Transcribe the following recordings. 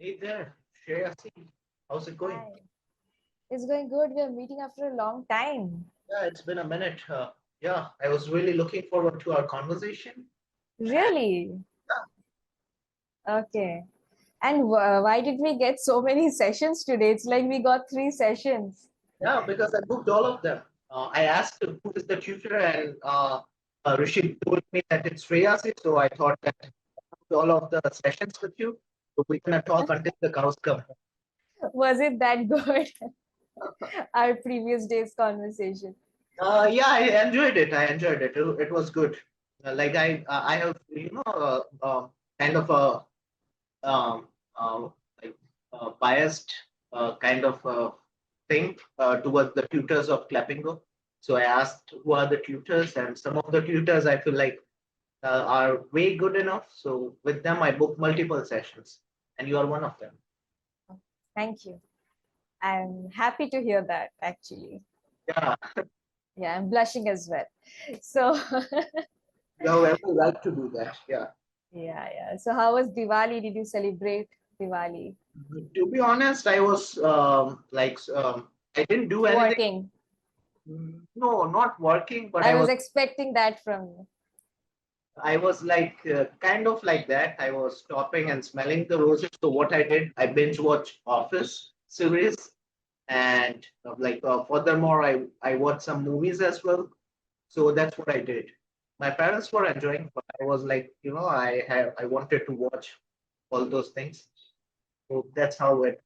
Hey there, Shreyasi. How's it going? Hi. It's going good. We are meeting after a long time. Yeah, it's been a minute. Yeah, I was really looking forward to our conversation. And Really? Okay. And why did we get so many sessions today? It's like we got three sessions. yeah, because I booked all of them. I asked who is the tutor, and Rishi told me that it's Shreyasi. So I thought that I booked all of the sessions with you. So we're gonna talk until the cows come home. Was it that good? Our previous day's conversation. Yeah, I enjoyed it. I enjoyed it. It was good. Like I have kind of a um, like biased kind of thing towards the tutors of Clapingo. So I asked who are the tutors, and some of the tutors I feel like are way good enough. So with them, I booked multiple sessions, and you are one of them. Thank you. I'm happy to hear that, actually. Yeah, Yeah, I'm blushing as well. So, you have every right to do that. Yeah. yeah. So, how was Diwali? Did you celebrate Diwali? To be honest, I was I didn't do anything. Working. No, not working, but I was expecting that from you. I was like kind of like that. I was stopping and smelling the roses. So what I did, I binge watched Office series, and furthermore, I watched some movies as well. So that's what I did. My parents were enjoying, but I was like, I wanted to watch all those things. So that's how it.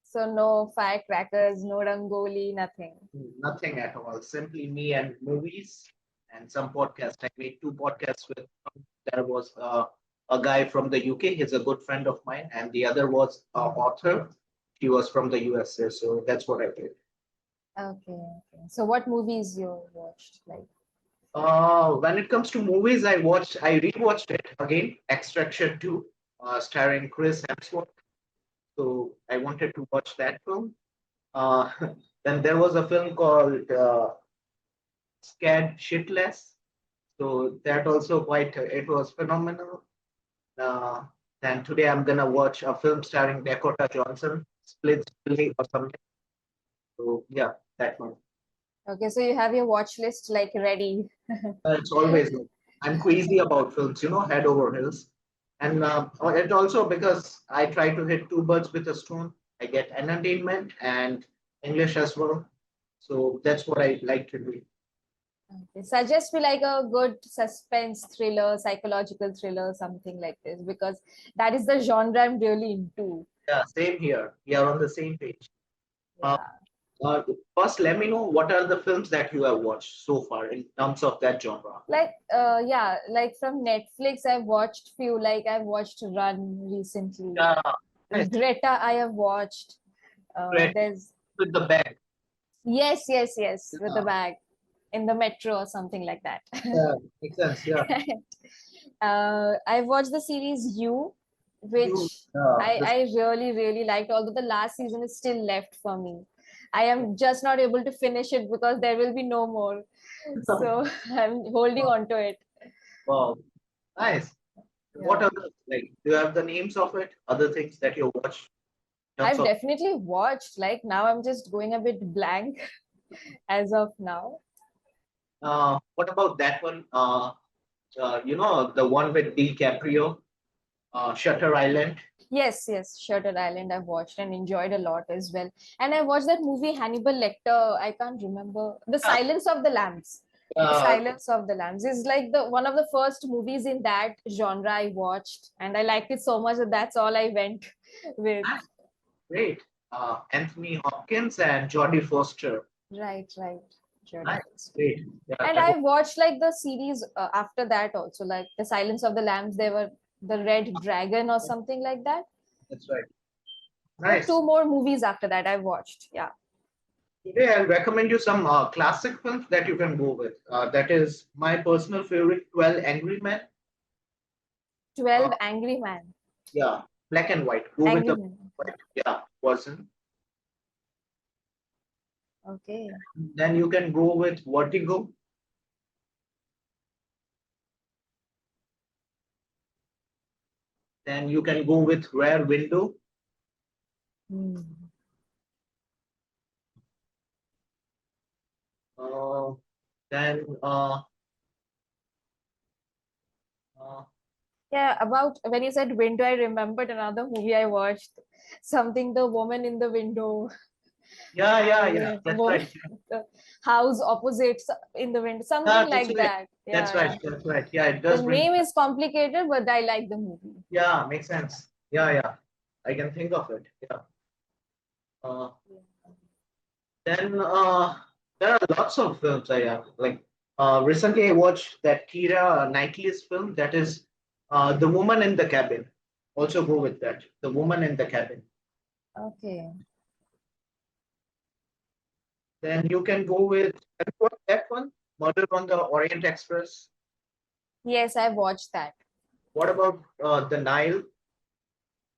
So, no firecrackers, no rangoli, nothing. Nothing at all. Simply me and movies and some podcasts. I made two podcasts with. There was a guy from the UK. He's a good friend of mine, and the other was an author. He was from the USA. So that's what I did. Okay. So what movies you watched? Like, When it comes to movies, I rewatched it again. Extraction 2, starring Chris Hemsworth. So I wanted to watch that film. Uh, then there was a film called Scared Shitless. So that also quite it was phenomenal. Uh, then today I'm gonna watch a film starring Dakota Johnson, Split Billy or something. So yeah, that one. okay, so you have your watch list like ready. It's always I'm crazy about films, head over heels, and it also because I try to hit two birds with a stone. I get entertainment and English as well. So that's what I like to do. Okay. Suggest me like a good suspense thriller, psychological thriller, something like this, because that is the genre I'm really into. Yeah, same here. We are on the same page. Uh, Yeah. Uh, First, let me know what are the films that you have watched so far in terms of that genre. Like from Netflix, I've watched few, like I've watched Run recently. Yeah, nice. Greta, I have watched. Great. There's With the bag. yes, with the Yeah, bag in the metro or something like that. yeah, makes sense. Yeah, I've watched the series You, you. which This, I really liked, although the last season is still left for me. I am just not able to finish it because there will be no more. So I'm holding on to it. wow, nice. What Yeah. other like? Do you have the names of it? Other things that you watch in terms I've of definitely watched, like now I'm just going a bit blank as of now. what about that one? The one with DiCaprio, Shutter Island. Yes, Shutter Island I've watched and enjoyed a lot as well. And I watched that movie Hannibal Lecter. I can't remember. The Yeah, Silence of the Lambs. The uh, Silence of the Lambs is like the one of the first movies in that genre I watched, and I liked it so much that that's all I went with. that's great. Anthony Hopkins and Jodie Foster. Right. Jodie Nice, Foster. great. Yeah, And that was I watched like the series after that also, like The Silence of the Lambs. They were the Red Dragon or something like that. that's right. There were Nice. two more movies after that I watched. Yeah. Today, I'll recommend you some classic films that you can go with. That is my personal favorite, 12 Angry Men. 12 Uh, Angry Man. yeah, black and white. Go with Angry the Man. white, yeah, version. Okay. Then you can go with Vertigo. Then you can go with Rare Window. Hmm. Uh, then uh, Yeah, about when you said window, I remembered another movie I watched. Something the woman in the window. yeah, yeah, yeah. I That's woman right. the house opposite in the window. Yeah, Something that's like right. that. That's Yeah, right. yeah. That's right. Yeah, it The does bring. name is complicated, but I like the movie. Yeah, makes sense. Yeah, yeah. I can think of it. Yeah. Uh, then there are lots of films I have. Like recently, I watched that Kira Knightley's film. That is The Woman in the Cabin. Also go with that. The Woman in the Cabin. Okay. Then you can go with have you watched that one, Murder on the Orient Express. Yes, I watched that. What about the Nile?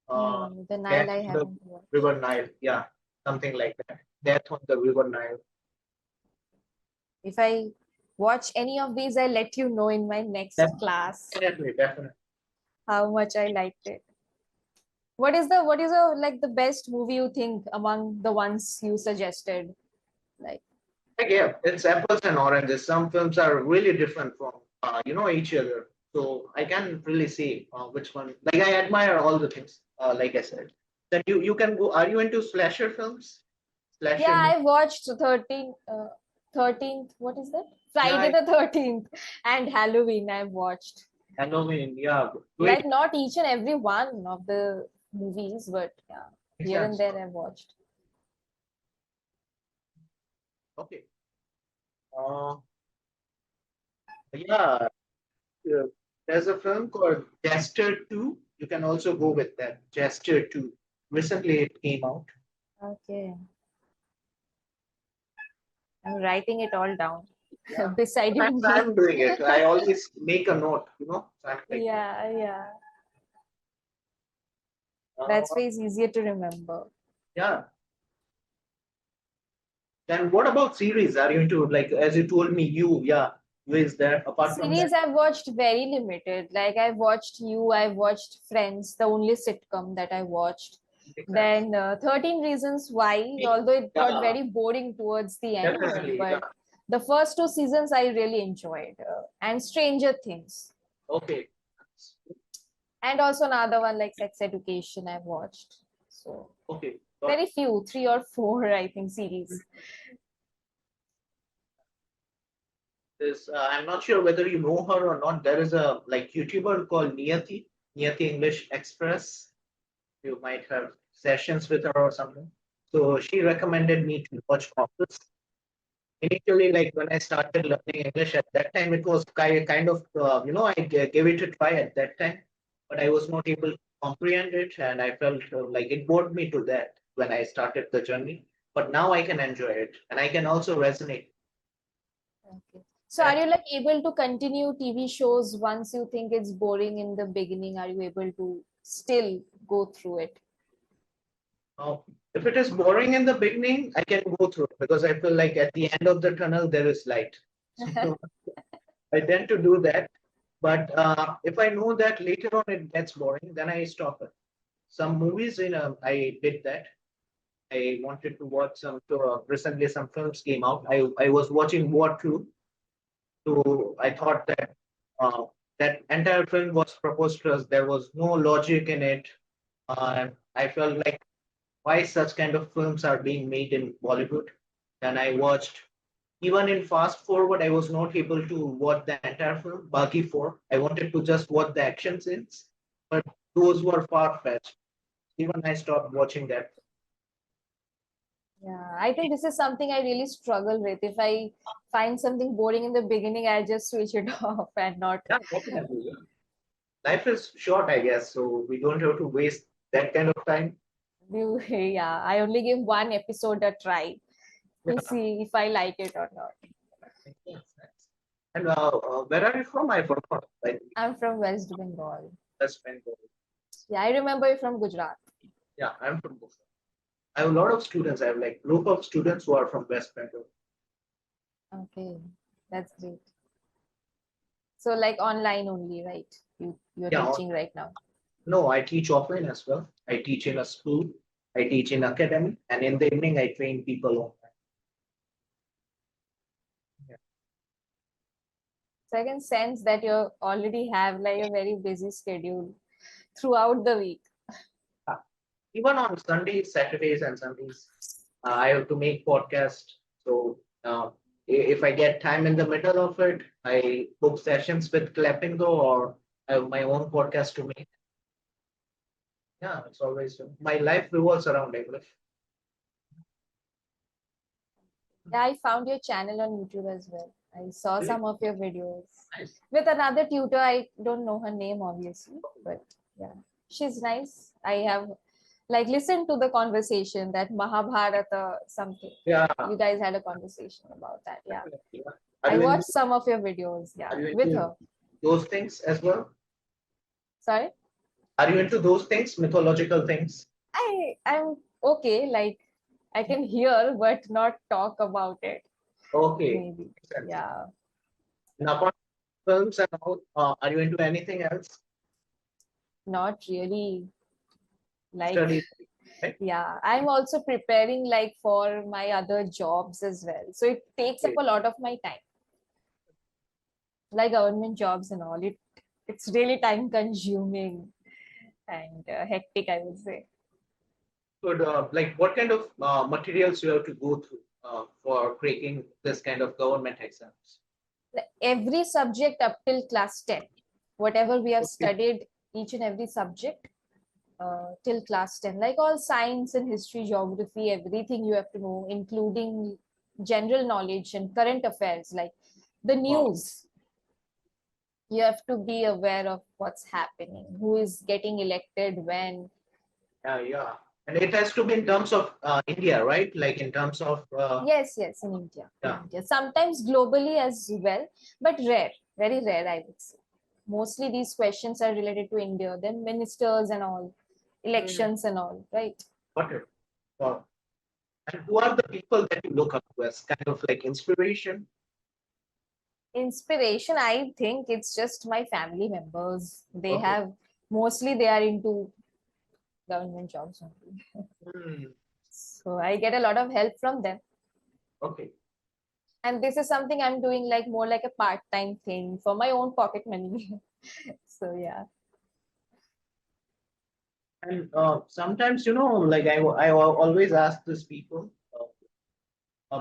The Death Nile I on the haven't watched. River Nile. Yeah, something like that. Death on the River Nile. If I watch any of these, I'll let you know in my next class Definitely, definitely. how much I liked it. What is like the best movie you think among the ones you suggested? Like, Like, yeah, it's apples and oranges. Some films are really different from each other. So I can't really say which one. Like I admire all the things. Like I said, then you can go. Are you into slasher films? yeah, Slasher movies? I watched 13th, what is that? Friday Yeah, the 13th and Halloween I've watched. Halloween. Yeah, great. Like not each and every one of the movies, but yeah, Makes here and sense. there I've watched. Okay. Uh, yeah, uh, there's a film called Jester 2. You can also go with that. Jester 2. Recently it came out. Okay. I'm writing it all down Yeah. beside Sometimes me. I'm doing it. I always make a note. So I'm like, Yeah, yeah. That's uh, way easier to remember. yeah. Then what about series? Are you into like as you told me yeah, who is there apart from that? Series I've watched very limited. Like I've watched You, I've watched Friends, the only sitcom that I watched. Makes sense. Then 13 Reasons Why, although it got Yeah, very boring towards the end, definitely. Yeah. but the first two seasons I really enjoyed. And Stranger Things. Okay. And also another one like Sex Education I've watched. So Okay. Got very few, three or four, I think, series. this. I'm not sure whether you know her or not. There is a like YouTuber called Niyati English Express. You might have sessions with her or something. So she recommended me to watch Office. Initially, like when I started learning English at that time, it was kind of, gave it a try at that time, but I was not able to comprehend it, and I felt like it bored me to that when I started the journey. But now I can enjoy it, and I can also resonate. Okay. So are That you like able to continue TV shows once you think it's boring in the beginning? Are you able to still go through it? uh, if it is boring in the beginning, I can go through it because I feel like at the end of the tunnel there is light. So I tend to do that. But if I know that later on it gets boring, then I stop it. Some movies, I did that. I wanted to watch some. Recently, some films came out. I was watching War Two. So I thought that uh, that entire film was preposterous. There was no logic in it. And I felt like why such kind of films are being made in Bollywood. And I watched even in Fast Forward, I was not able to watch the entire film. Baki 4, I wanted to just watch the action scenes, but those were far fetched. Even I stopped watching that. Yeah, I think this is something I really struggle with. If I find something boring in the beginning, I just switch it off and not Yeah, definitely. Yeah. Life is short, I guess, so we don't have to waste that kind of time. do. Yeah, I only give one episode a try to Yeah. see if I like it or not. Yes, yes. And where are you from? I forgot. Like I'm from West Bengal. West Bengal. Yeah, I remember you from Gujarat. Yeah, I'm from Bombay. I have a lot of students. I have like group of students who are from West Bengal. Okay, that's great. So like online only, right? You're Yeah, teaching right now. No, I teach offline as well. I teach in a school. I teach in academy, and in the evening I train people online. Yeah. So I can sense that you already have like a very busy schedule throughout the week. Ah, even on Sundays, Saturdays, and Sundays, I have to make podcast. So if I get time in the middle of it, I book sessions with Clapingo or I have my own podcast to make. Yeah, it's always my life revolves around English. Yeah, I found your channel on YouTube as well. I saw Really some of your videos nice. with another tutor. I don't know her name, obviously, but yeah, she's nice. I have like listened to the conversation that Mahabharata something. Yeah, You guys had a conversation about that. Yeah, definitely. Yeah. I watched some of your videos. Yeah, Are you with into her. those things as well? Sorry, Are you into those things, mythological things? I'm okay. Like I can hear but not talk about it. Okay, Maybe. makes sense. Yeah, And apart from films and all, are you into anything else? not really. Like Study, right? yeah, I'm also preparing like for my other jobs as well. So it takes up Okay. a lot of my time, like government jobs and all. It's really time consuming and hectic, I would say. Good. Like, what kind of materials you have to go through for cracking this kind of government exams? Like, every subject up till class 10, whatever we have Okay. studied, each and every subject till class 10, like all science and history, geography, everything you have to know, including general knowledge and current affairs, like the Wow. news. You have to be aware of what's happening, who is getting elected when. Yeah, yeah. And it has to be in terms of India, right? Like in terms of Yes, yes, in India, in yeah. India, sometimes globally as well, but rare, very rare, I would say. Mostly these questions are related to India, then ministers and all, Mm, elections and all, right? got it. Wow. And who are the people that you look up to as kind of like inspiration? Inspiration, I think it's just my family members. They Okay. have, mostly they are into government jobs only. Hmm. So I get a lot of help from them. Okay. And this is something I'm doing like more like a part-time thing for my own pocket money. So yeah. And sometimes, like I always ask these people,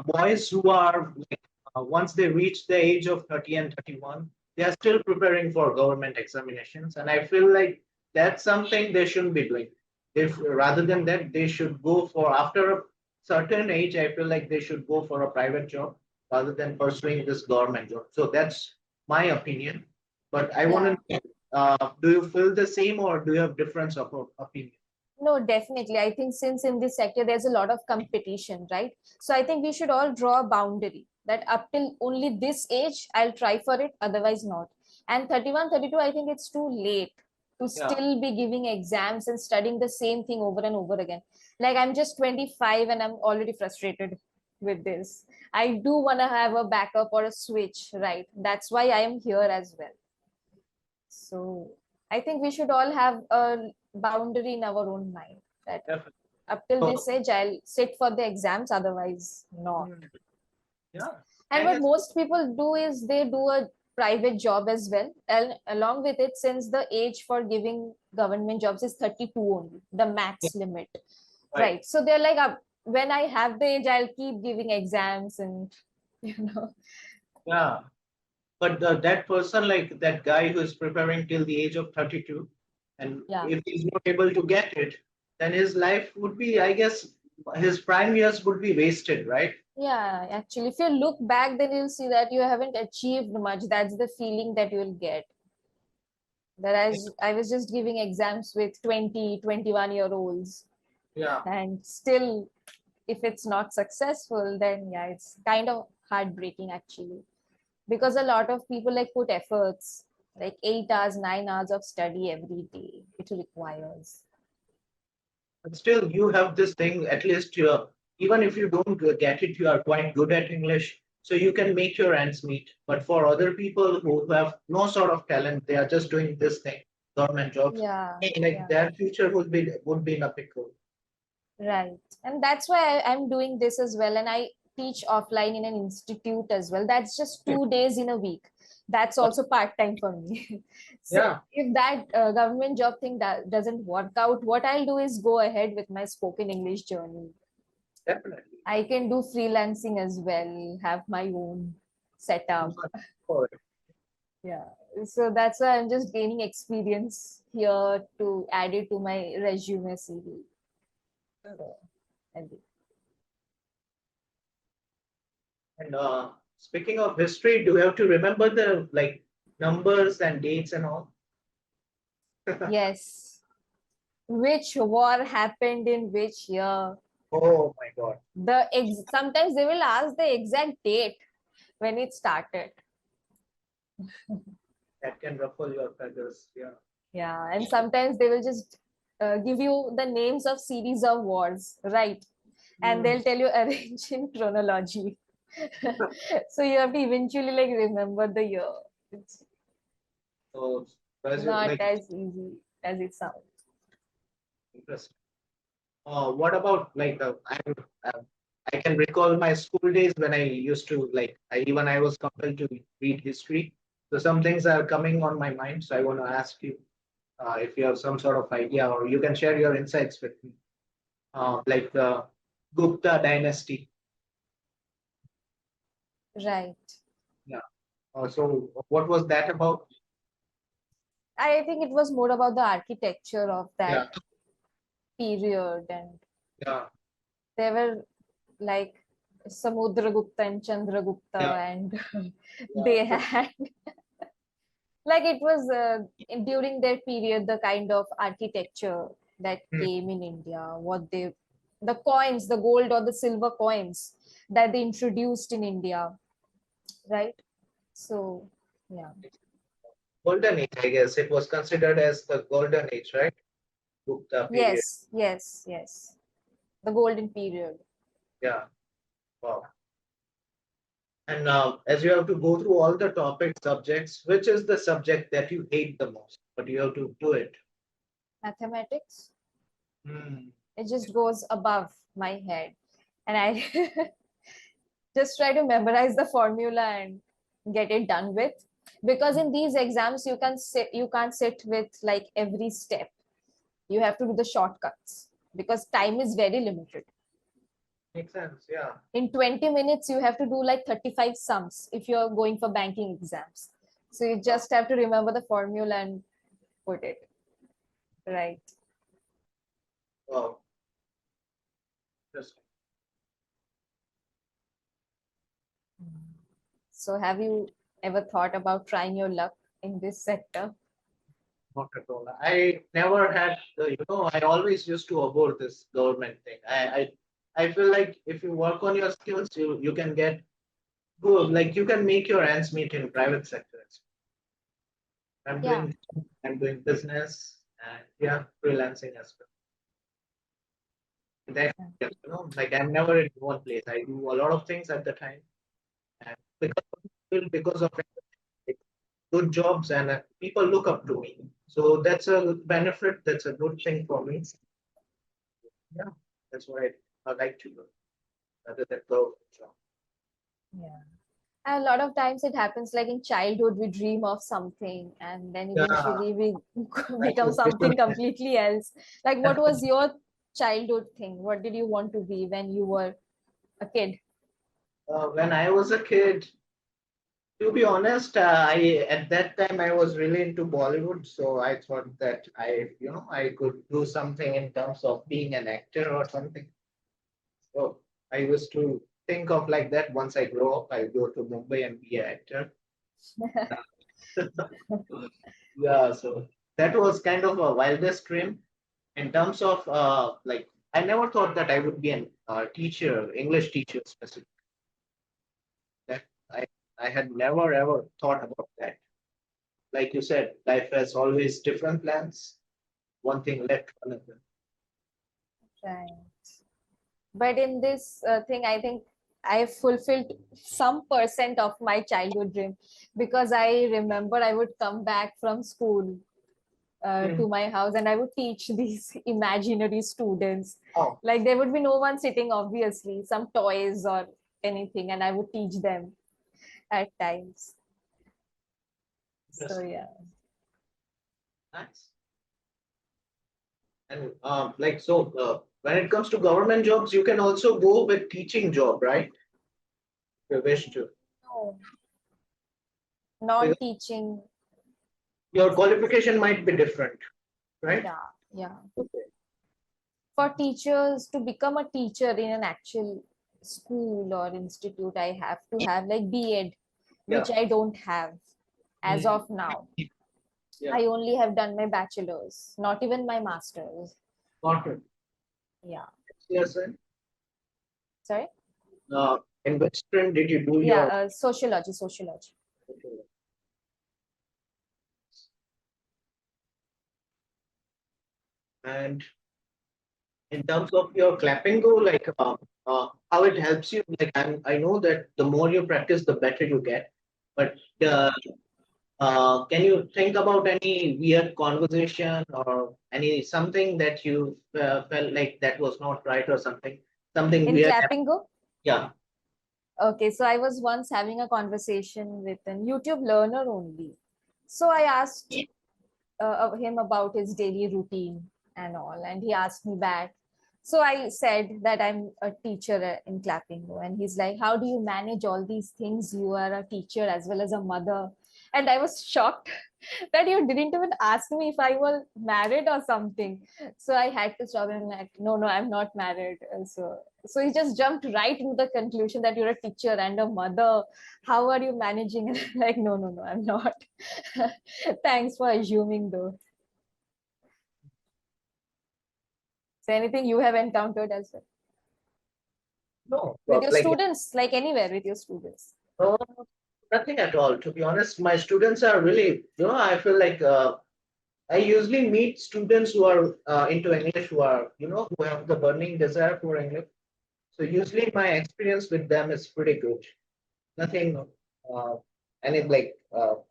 boys who are like, once they reach the age of 30 and 31, they are still preparing for government examinations. And I feel like that's something they shouldn't be doing. If rather than that, they should go for after a certain age, I feel like they should go for a private job rather than pursuing this government job. So that's my opinion. But I want Yeah. to know, do you feel the same or do you have difference of opinion? No, definitely. I think since in this sector there's a lot of competition, right? So I think we should all draw a boundary that up till only this age, I'll try for it, otherwise not. And 31, 32, I think it's too late to Yeah. still be giving exams and studying the same thing over and over again. Like I'm just 25 and I'm already frustrated with this. I do want to have a backup or a switch, right? That's why I am here as well. So I think we should all have a boundary in our own mind that Definitely. up till So, this age, I'll sit for the exams, otherwise, not. mm, yeah. And And what it's most people do is they do a private job as well. And along with it, since the age for giving government jobs is 32 only, the yeah, max limit, right. right? So they're like, when I have the age, I'll keep giving exams and, you know, Yeah. But that person, like that guy who is preparing till the age of 32, and yeah. if he's not able to get it, then his life would be, I guess, his prime years would be wasted, right? Yeah, actually, if you look back, then you'll see that you haven't achieved much. That's the feeling that you'll get. That I was just giving exams with 20, 21 year olds, Yeah. and still, if it's not successful, then yeah, it's kind of heartbreaking actually. Because a lot of people like put efforts, like 8 hours, 9 hours of study every day, it requires. But still, you have this thing, at least you're, even if you don't get it, you are quite good at English. So you can make your ends meet. But for other people who have no sort of talent, they are just doing this thing. government jobs, Yeah, like yeah. their future would be in a pickle. Right. And that's why I'm doing this as well. And I teach offline in an institute as well. That's just 2 days in a week. That's also part time for me. So Yeah, if that government job thing doesn't work out, what I'll do is go ahead with my spoken English journey. definitely. I can do freelancing as well, have my own setup. For Yeah. So that's why I'm just gaining experience here to add it to my resume CV. So, and And speaking of history, do you have to remember the like numbers and dates and all? yes. Which war happened in which year? Oh my God, Sometimes they will ask the exact date when it started. that can ruffle your feathers. Yeah. Yeah, and sometimes they will just give you the names of series of wars, right? And Hmm. they'll tell you arrange in chronology. So you have to eventually like remember the year. It's So, as you not like, as easy as it sounds. interesting. What about like uh, I can recall my school days when I used to like I was compelled to read history. So some things are coming on my mind. So I want to ask you if you have some sort of idea, or you can share your insights with me. Like the Gupta dynasty. Right. Yeah. So what was that about? I think it was more about the architecture of that Yeah. period, and Yeah. there were like Samudragupta and Chandragupta, Yeah. and Yeah. they So, had like it was during their period the kind of architecture that hmm. came in India, what they the coins, the gold or the silver coins that they introduced in India, right? So yeah, Golden age, I guess. It was considered as the golden age, right? Gupta period. yes, yes, yes, the golden period. Yeah. Wow. And as you have to go through all the topic subjects, which is the subject that you hate the most, but you have to do it? Mathematics, Hmm. it just goes above my head, and I just try to memorize the formula and get it done with, because in these exams you can't sit with like every step. You have to do the shortcuts because time is very limited. Makes sense. Yeah. In 20 minutes you have to do like 35 sums if you're going for banking exams. So you Wow. just have to remember the formula and put it right. Wow. Interesting. So have you ever thought about trying your luck in this sector? Not at all. I never had I always used to avoid this government thing. I feel like if you work on your skills, you can get good. Like you can make your ends meet in private sector. I'm Yeah. doing I'm doing business and yeah, freelancing as well. That like I'm never in one place. I do a lot of things at the time, and because of like, good jobs and people look up to me. So that's a benefit. That's a good thing for me. Yeah, that's what I like to do rather than go job. Yeah. And a lot of times it happens like in childhood, we dream of something and then Yeah, eventually we like become this something visual- completely else. Like, what was your childhood thing? What did you want to be when you were a kid? when I was a kid, to be honest, I at that time I was really into Bollywood, so I thought that I could do something in terms of being an actor or something. So I used to think of like that. Once I grow up, I'll go to Mumbai and be an actor. Yeah, so that was kind of a wildest dream in terms of like I never thought that I would be an teacher, English teacher specifically. That I had never ever thought about that. Like you said, life has always different plans. One thing led to another. Right. But in this thing, I think I fulfilled some percent of my childhood dream, because I remember I would come back from school to my house, and I would teach these imaginary students. Oh, Like there would be no one sitting, obviously, some toys or anything, and I would teach them at times. So interesting. yeah. Nice. And when it comes to government jobs, you can also go with teaching job, right? If you wish to. No, Because non-teaching. your qualification might be different, right? Yeah, yeah. Okay. For teachers to become a teacher in an actual school or institute, I have to have like B.Ed, Yeah. which I don't have as Mm, of now. yeah. I only have done my bachelor's, not even my master's. Got it. Yeah. Yes, sir. Sorry? In which stream did you do Yeah, your? sociology, sociology. And in terms of your Clapingo, how it helps you, I know that the more you practice, the better you get. But uh, can you think about any weird conversation or any something that you felt like that was not right or something? Something In weird. Clapingo? Yeah. Okay, so I was once having a conversation with a YouTube learner only. So I asked him about his daily routine and all, and he asked me back. So I said that I'm a teacher in Clapingo, and he's like, "How do you manage all these things? You are a teacher as well as a mother." And I was shocked that you didn't even ask me if I was married or something. So I had to stop him like, "No, no, I'm not married." So he just jumped right into the conclusion that you're a teacher and a mother. How are you managing? Like, no, no, no, I'm not. Thanks for assuming though. So anything you have encountered as well No, with your students, like anywhere with your students? uh, nothing at all. To be honest, my students are really, I feel like I usually meet students who are into English, who have the burning desire for English. So usually my experience with them is pretty good. Nothing, any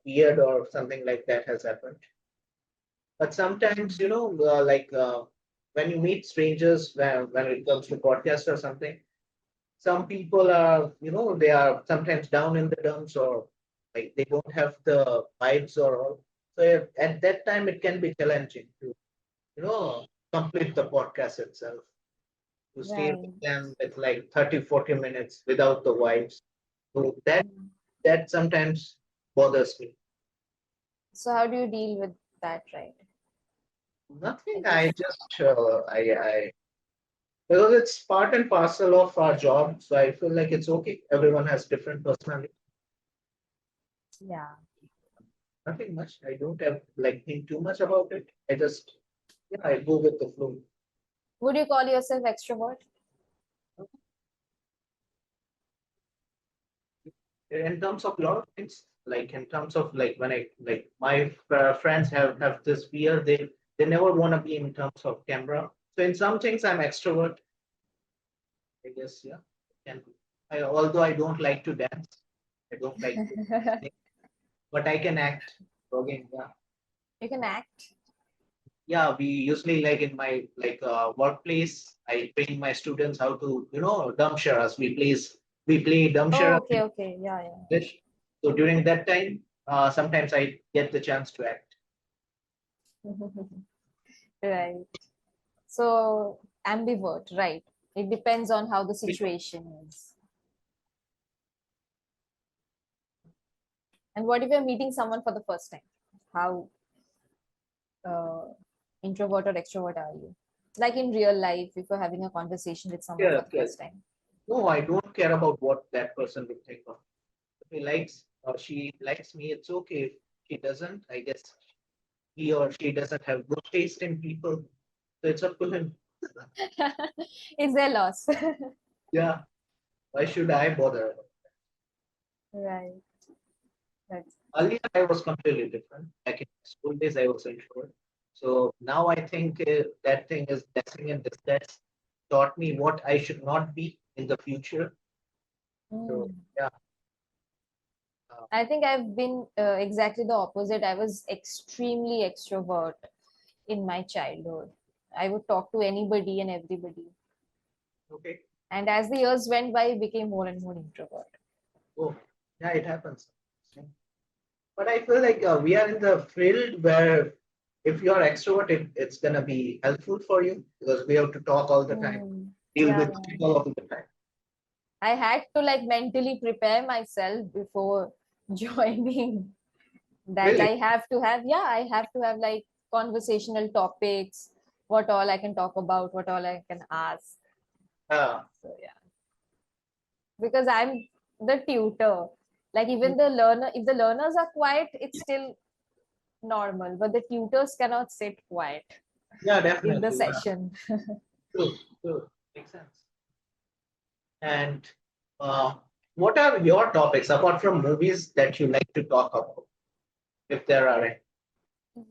weird or something like that has happened. But sometimes, when you meet strangers, when it comes to podcast or something, some people are, they are sometimes down in the dumps or like they don't have the vibes or all. So at that time, it can be challenging to, complete the podcast itself, to stay with Right. them with like 30, 40 minutes without the vibes. So that sometimes bothers me. So how do you deal with that, right? Nothing. Like I if just I because it's part and parcel of our job. So I feel like it's okay. Everyone has different personality. yeah. Nothing much. I don't have like think too much about it. I go with the flow. Would you call yourself extrovert? In terms of a lot of things, like in terms of like when I like my friends have this fear. They never want to be in terms of camera. So in some things, I'm extrovert. I guess yeah. Can be. Although I don't like to dance, I don't like to sing, but I can act. So again, yeah. You can act. Yeah, we usually like in my workplace, I train my students how to, dumb sharas. We play dumb Oh, shara okay, okay. Yeah, in English. So during that time, sometimes I get the chance to act. yeah. Right. So ambivert, right? It depends on how the situation is. And what if you're meeting someone for the first time? How uh, introvert or extrovert are you? Like in real life, if you're having a conversation with someone Yeah, for the yeah. first time. No, I don't care about what that person will think of. If he likes or she likes me, it's okay. If she doesn't, I guess he or she doesn't have good taste in people. So it's up to him. It's their loss. Yeah. Why should I bother? Right. That's Earlier, I was completely different. Back in school days, I was introvert. So now I think that thing is blessing and disguise. Taught me what I should not be in the future. So mm. yeah, uh, I think I've been exactly the opposite. I was extremely extrovert. in my childhood. I would talk to anybody and everybody. Okay. And as the years went by, I became more and more introvert. Oh, yeah, it happens. But I feel like we are in the field where if you're extrovert, it's gonna be helpful for you because we have to talk all the time, Hmm. deal Yeah, with yeah. people all the time. I had to like mentally prepare myself before joining that Really? I have to have like conversational topics, what all I can talk about, what all I can ask. Uh, So yeah, because I'm the tutor. Like even the learner, if the learners are quiet, it's still normal, but the tutors cannot sit quiet yeah, in the definitely. Yeah. session. True, true. Makes sense. And uh, what are your topics apart from movies that you like to talk about, if there are any?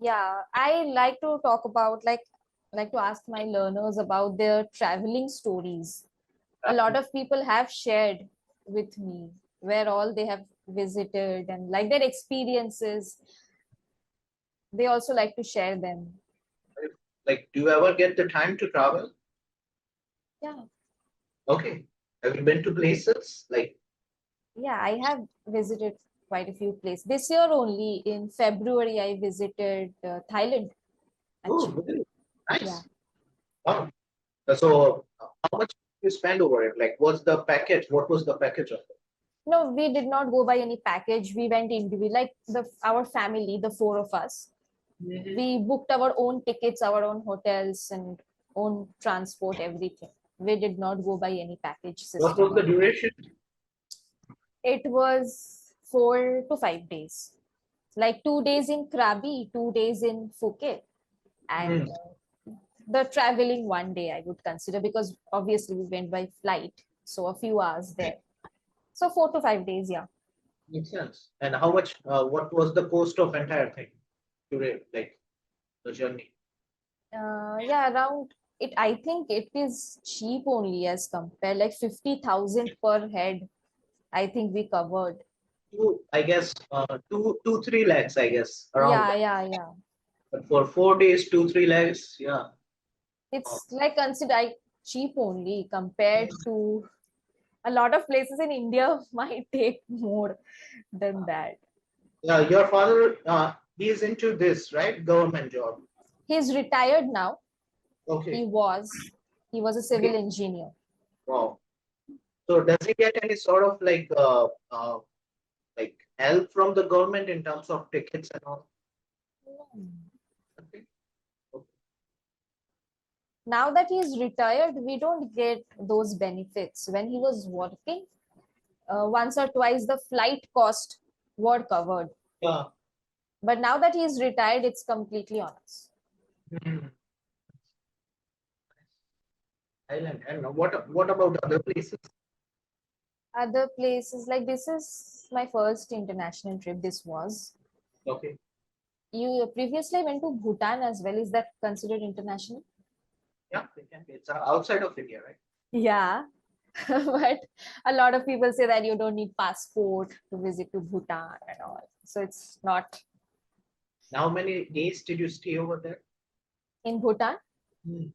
Yeah, I like to talk about like to ask my learners about their traveling stories. A lot of people have shared with me where all they have visited and like their experiences. They also like to share them. Like, do you ever get the time to travel? Yeah, Okay. Have you been to places like, yeah, I have visited quite a few places. This year only in February, I visited Thailand oh, actually. really? Yeah. Nice. Wow. So, how much did you spend over it? Like, what's the package? What was the package of it? No, we did not go by any package. We went individual, like the our family, the four of us. Mhm. We booked our own tickets, our own hotels, and own transport, everything. We did not go by any package What system was the or anything. duration? It was 4 to 5 days, like 2 days in Krabi, 2 days in Phuket, and Hmm. the traveling one day I would consider because obviously we went by flight, so a few hours there. So 4 to 5 days, yeah. Makes sense. And how much? What was the cost of entire thing? Like the journey. Yeah, around it. I think it is cheap only as compared, like 50,000 per head. I think we covered. Two, I guess, 3 lakhs, I guess, around Yeah, that. yeah, yeah. But for 4 days, 3 lakhs, yeah. Oh, It's like consider cheap only compared to a lot of places in India might take more than that. yeah, your father, he is into this, right? Government job. He's retired now. He Okay. was he was a civil Okay. engineer. Wow. So does he get any sort of like help from the government in terms of tickets and all? Okay. Okay. Now that he's retired, we don't get those benefits. When he was working, once or twice the flight cost were covered. Yeah. But now that he's retired, it's completely on us. Mhm. Thailand. And what about other places? Other places, like this is my first international trip. This was. Okay. You previously went to Bhutan as well. Is that considered international? Yeah, they can be. It's outside of India, right? Yeah. But a lot of people say that you don't need passport to visit to Bhutan and all. So it's not And how many days did you stay over there? in Bhutan. Hmm.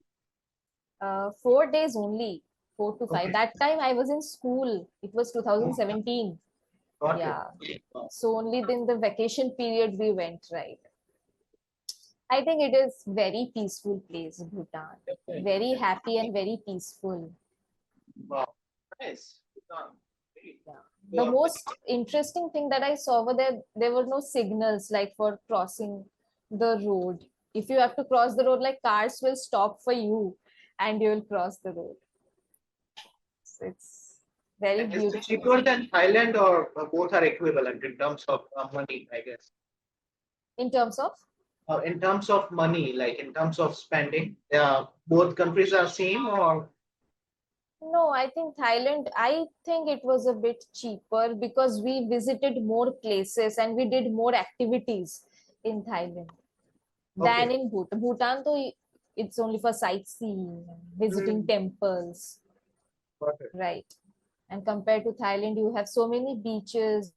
4 days only, 4 to 5. Okay. That time I was in school. It was Oh, 2017. got it. Yeah. Wow. So only in the vacation period we went, right? I think it is very peaceful place, Bhutan. Definitely. Very happy and very peaceful. Wow. Nice. Bhutan. Great. Yeah. The Yeah. most interesting thing that I saw were there were no signals like for crossing the road. If you have to cross the road, like cars will stop for you and you will cross the road. So it's very And is it beautiful. cheaper than Thailand or both are equivalent in terms of money, I guess? In terms of In terms of money, like in terms of spending, both countries are same or no, I think Thailand, I think it was a bit cheaper because we visited more places and we did more activities in Thailand than okay. in Bhutan. Bhutan, though, it's only for sightseeing, visiting Hmm. temples, Got it. right? And compared to Thailand, you have so many beaches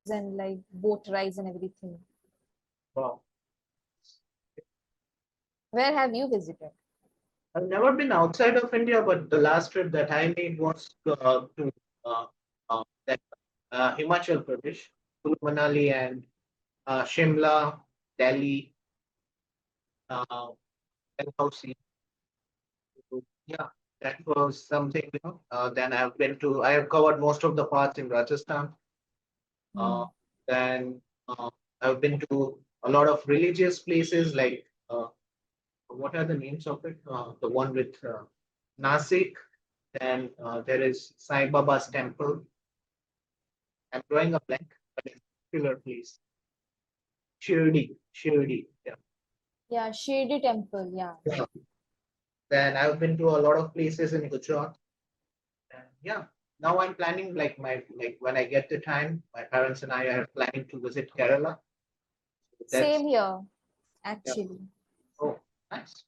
and like boat rides and everything. Wow. Where have you visited? I've never been outside of India, but the last trip that I made was to uh, that Himachal Pradesh, to Manali and Shimla, Delhi, uh, Dalhousie. So, yeah, that was something. Then I have covered most of the parts in Rajasthan. Uh, Hmm. then I've been to a lot of religious places like what are the names of it? The one with Nasik. Then there is Sai Baba's temple. I'm drawing a blank, but it's a popular place. Shirdi. Yeah. Yeah, Shirdi Temple. Yeah. Yeah. Then I've been to a lot of places in Gujarat. And yeah. Now I'm planning like when I get the time, my parents and I are planning to visit Kerala. So that's Same here, yeah. actually. Oh, nice.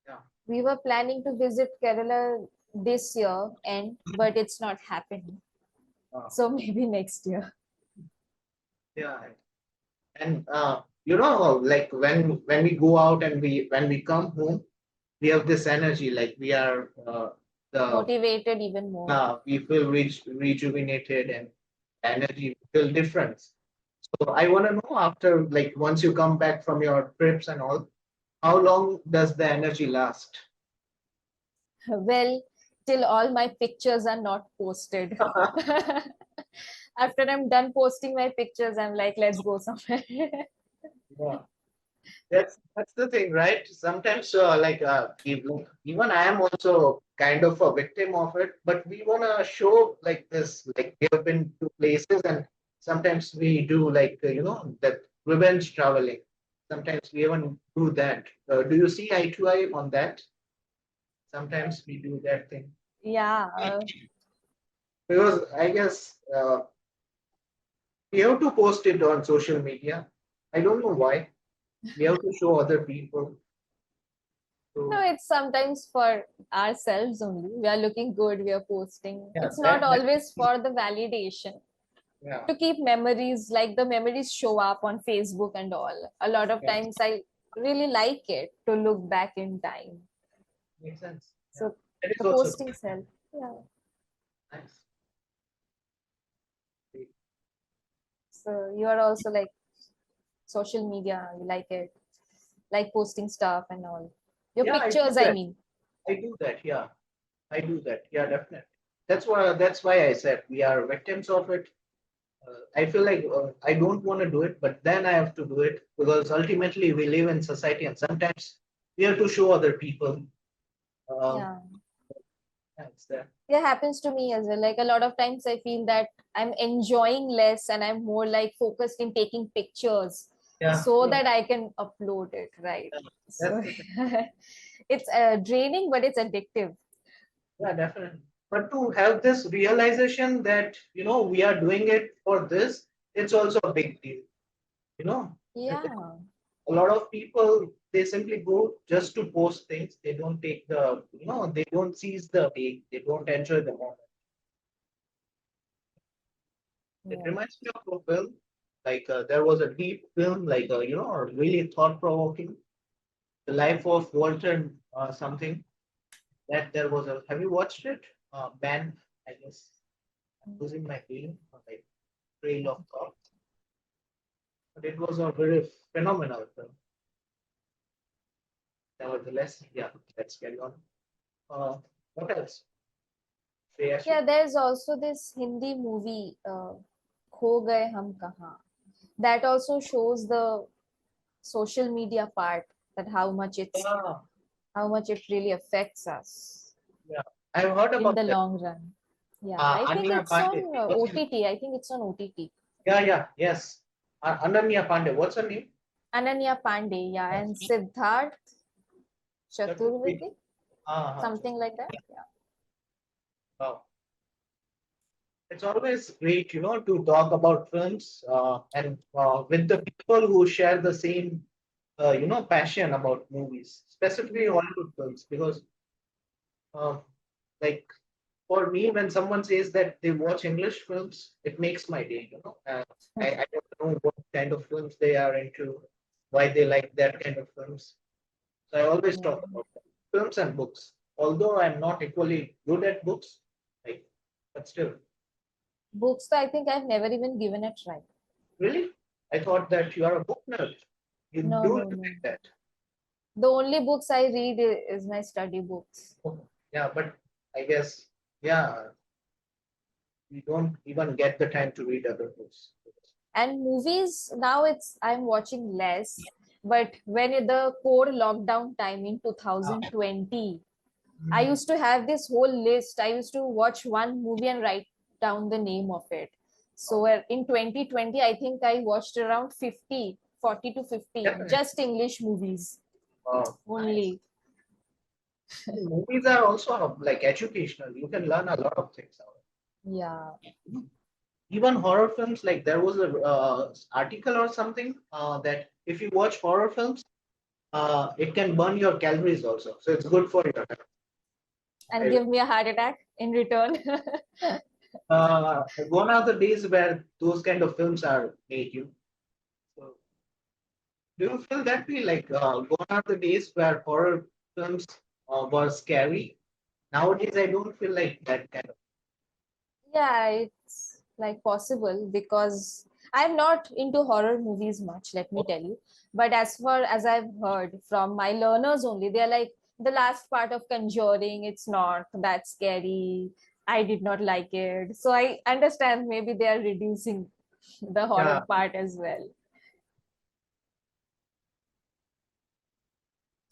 Yeah. We were planning to visit Kerala this year, and but it's not happening. Uh, So maybe next year. yeah. And like when we go out and when we come home, we have this energy, like we are the Motivated even more. we feel rejuvenated and energy feel different. So I want to know after like once you come back from your trips and all, how long does the energy last? Well, till all my pictures are not posted. After I'm done posting my pictures, I'm like, let's go somewhere. Yeah. That's the thing, right? Sometimes, even I am also kind of a victim of it, but we wanna show like this, like we have been to places, and sometimes we do like that revenge traveling. Sometimes we even do that. Do you see eye to eye on that? Sometimes we do that thing Yeah, because I guess we have to post it on social media. I don't know why. We have to show other people. no, So it's sometimes for ourselves only. We are looking good, we are posting. yeah, It's not always for the validation. yeah. To keep memories, like the memories show up on Facebook and all. A lot of Yeah. times I really like it to look back in time. Makes sense. Yeah. So That is the also posting self. Yeah. nice. So you are also like social media, you like it, like posting stuff and all. Your Yeah, I do pictures, I that. mean. I do that. Yeah, I do that. Yeah, definitely. That's why I said we are victims of it. I feel like I don't want to do it, but then I have to do it because ultimately we live in society, and sometimes we have to show other people. Um, Yeah. yeah, it's there. It happens to me as well. Like a lot of times I feel that I'm enjoying less and I'm more like focused in taking pictures Yeah, so yeah, that I can upload it, right? yeah. That's So the thing. it's draining, but it's addictive. Yeah, definitely. But to have this realization that we are doing it for this, it's also a big deal. You know, Yeah. a lot of people they simply go just to post things. They don't take they don't seize the day. They don't enjoy the moment. It Yeah. reminds me of a film. Like there was a deep film, like really thought provoking. The life of Walter something. That there was a. Have you watched it? Ben, I guess. I'm losing my feeling. Like trail of thought. But it was a very phenomenal film. Nevertheless, yeah. Let's carry on. Uh, what else? Yeah, Shreya? there's also this Hindi movie, Kho Gaye Hum Kahan. That also shows the social media part, that Yeah, how much it really affects us yeah. I've heard in about the that. long run. Yeah, I think Anya it's Pandey. on What's her name? OTT. I think it's on OTT. Yeah, yes. Ananya Pandey. What's her name? Ananya Pandey, yeah, and Siddharth Chaturvedi. Chaturvedi, something like that. Yeah, Wow. It's always great, to talk about films and with the people who share the same, passion about movies, specifically yeah, Hollywood films, because, uh, like, for me, when someone says that they watch English films, it makes my day. I don't know what kind of films they are into, why they like that kind of films. So I always Yeah. talk about them. Films and books. Although I'm not equally good at books, like, but still, Books, I think I've never even given a try. really, I thought that you are a book nerd. You No, do no, admit no. that. The only books I read is my study books. Oh, yeah, but I guess, yeah, you don't even get the time to read other books. And movies, now it's I'm watching less. But the core lockdown time in Ah, 2020, I mm, used to have this whole list. I used to watch one movie and write down the name of it. So in 2020, I think I watched around 50, 40 to 50, definitely. just English movies Oh, nice. only. Movies are also like educational. You can learn a lot of things out of Yeah. it. Even horror films, like there was a article or something that if you watch horror films, it can burn your calories also. So it's good for your health. And I- give me a heart attack in return. Gone are the days where those kind of films are made. So do you feel that way? Like gone are the days where horror films were scary. Nowadays, I don't feel like that kind of. Yeah, it's like possible because I'm not into horror movies much, let me tell you. But as far as I've heard from my learners only, they're like the last part of Conjuring, it's not that scary. I did not like it. So I understand maybe they are reducing the Yeah, horror part as well.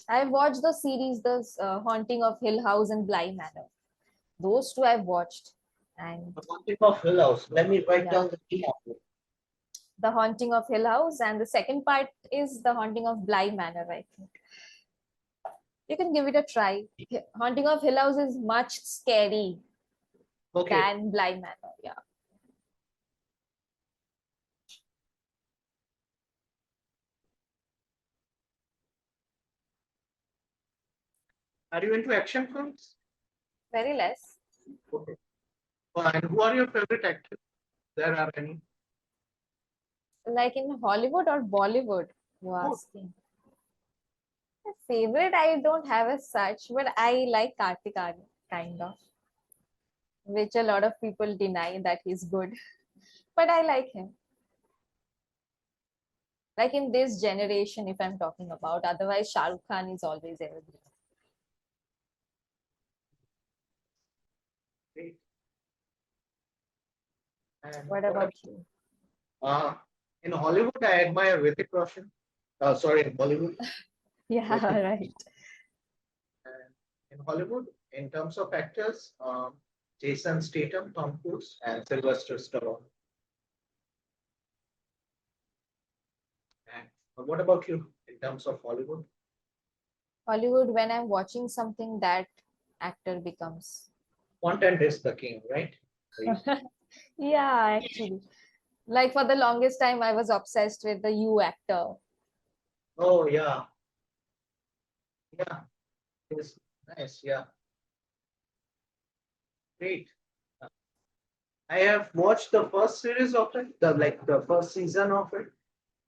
I've watched the series, The Haunting of Hill House and Bly Manor. Those two I've watched. And the Haunting of Hill House. Let me write yeah, down the name of it. The Haunting of Hill House, and the second part is The Haunting of Bly Manor, I think. You can give it a try. Haunting of Hill House is much scary Okay. than Bly Manor. Yeah. Are you into action films? Very less. Okay. And who are your favorite actors? There are any. Like in Hollywood or Bollywood, you're Oh, asking. My favorite, I don't have as such, but I like Kartik Aaryan, kind of, which a lot of people deny that he's good. But I like him. Like in this generation, if I'm talking about, otherwise, Shah Rukh Khan is always evergreen. great. And What what about about you? uh, in Hollywood? I admire Hrithik Roshan. Sorry, in Bollywood. Yeah, Hrithik. right. And in Hollywood, in terms of actors, Jason Statham, Tom Cruise, and Sylvester Stallone. And what about you in terms of Hollywood? Hollywood, when I'm watching something, that actor becomes. Content is the king, right? Right. Yeah, actually. Like for the longest time, I was obsessed with the You actor. Oh yeah, yeah. It's nice. Yeah, great. I have watched the first series of it, the first season of it,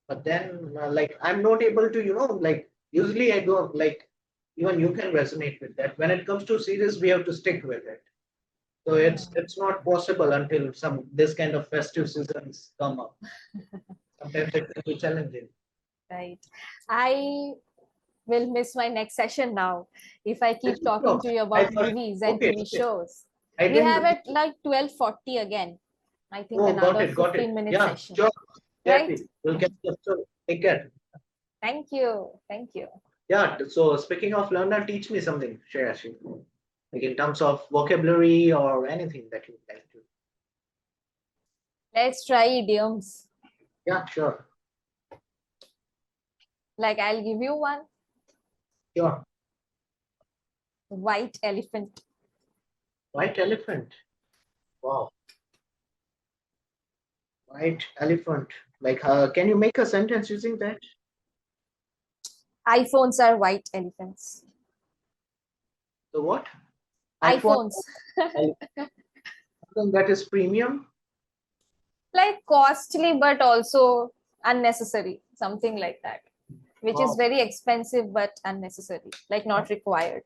but then like I'm not able to, like usually I don't like. Even you can resonate with that. When it comes to series, we have to stick with it. So Hmm, it's not possible until some this kind of festive seasons come up. Sometimes it can be challenging. right. I will miss my next session now if I It's keep good talking talk. to you I about thought, movies and okay, TV okay. shows. I We didn't. have it like 12:40 again. I think Oh, got another it, got it. 15-minute Yeah, session, sure. right? Exactly. We'll get the so take care. Thank you. Thank you. Yeah. So speaking of learner, teach me something, Shreyashi. Like in terms of vocabulary or anything that you'd like to. Let's try idioms. Yeah, sure. Like I'll give you one. Sure. White elephant. White elephant. Wow. White elephant. Like, can you make a sentence using that? iPhones are white elephants. So what? iPhone, iPhones. something that is premium. Like costly but also unnecessary, something like that. which is Wow, very expensive but unnecessary, like not required.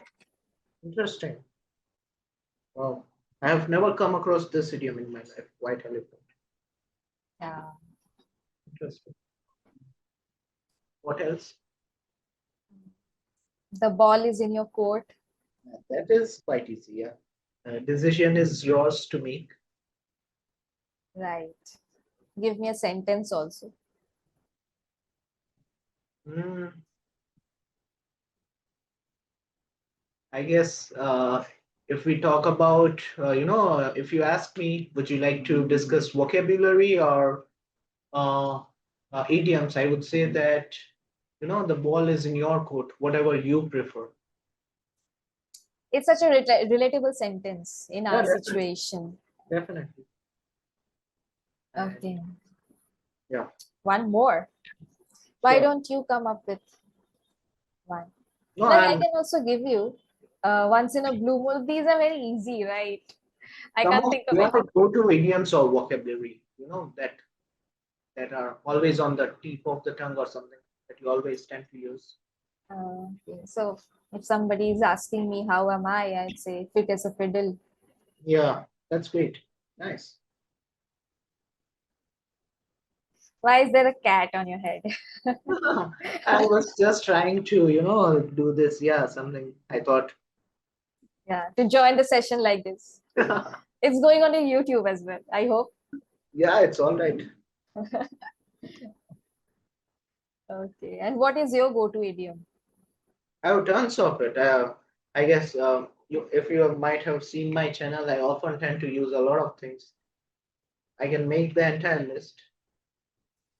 interesting. Wow. I have never come across this idiom in my life, white elephant. Yeah. Interesting. What else? The ball is in your court. That is quite easy, yeah. Decision is yours to make. Right. Give me a sentence also. Hmm, I guess if we talk about, if you ask me, would you like to discuss vocabulary or uh, idioms? I would say that, the ball is in your court, whatever you prefer. It's such a relatable sentence in Yeah, our definitely. situation. Definitely. And Okay. yeah, One more. Why sure. don't you come up with one? No, Like I I'm can also give you once in a blue moon. These are very easy, right? I some can't of think of your any. go-to idioms or vocabulary, that are always on the tip of the tongue or something that you always tend to use. Okay. So if somebody is asking me how am I, I'd say fit as a fiddle. Yeah, that's great. Nice. Why is there a cat on your head? I was just trying to, do this. Yeah, something I thought. Yeah, to join the session like this. It's going on in YouTube as well, I hope. Yeah, it's all right. Okay. And what is your go-to idiom? I have tons of it. I guess if you might have seen my channel, I often tend to use a lot of things. I can make the entire list.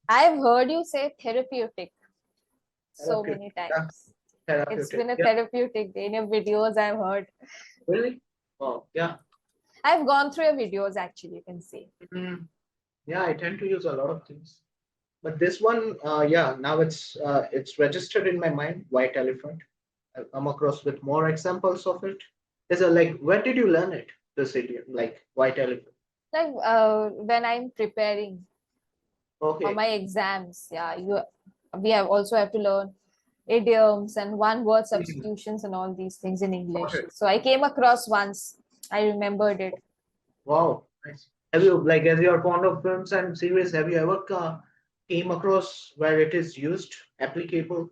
I've heard you say therapeutic so Therapeutic. many Yeah, times. It's therapeutic. been a Yeah, therapeutic day in your videos I've heard. really? Oh, yeah. I've gone through your videos actually, you can see. Mm, yeah, I tend to use a lot of things. But this one, yeah, now it's registered in my mind. White elephant. I've come across with more examples of it. Is it like where did you learn it? This idiom, like white elephant. Like when I'm preparing for Okay. my exams, yeah, we have also have to learn idioms and one word Mhm. substitutions and all these things in Got English. it. So I came across once. I remembered it. Wow. Nice. Have you like as you're fond of films and series? Have you ever came across where it is used, applicable?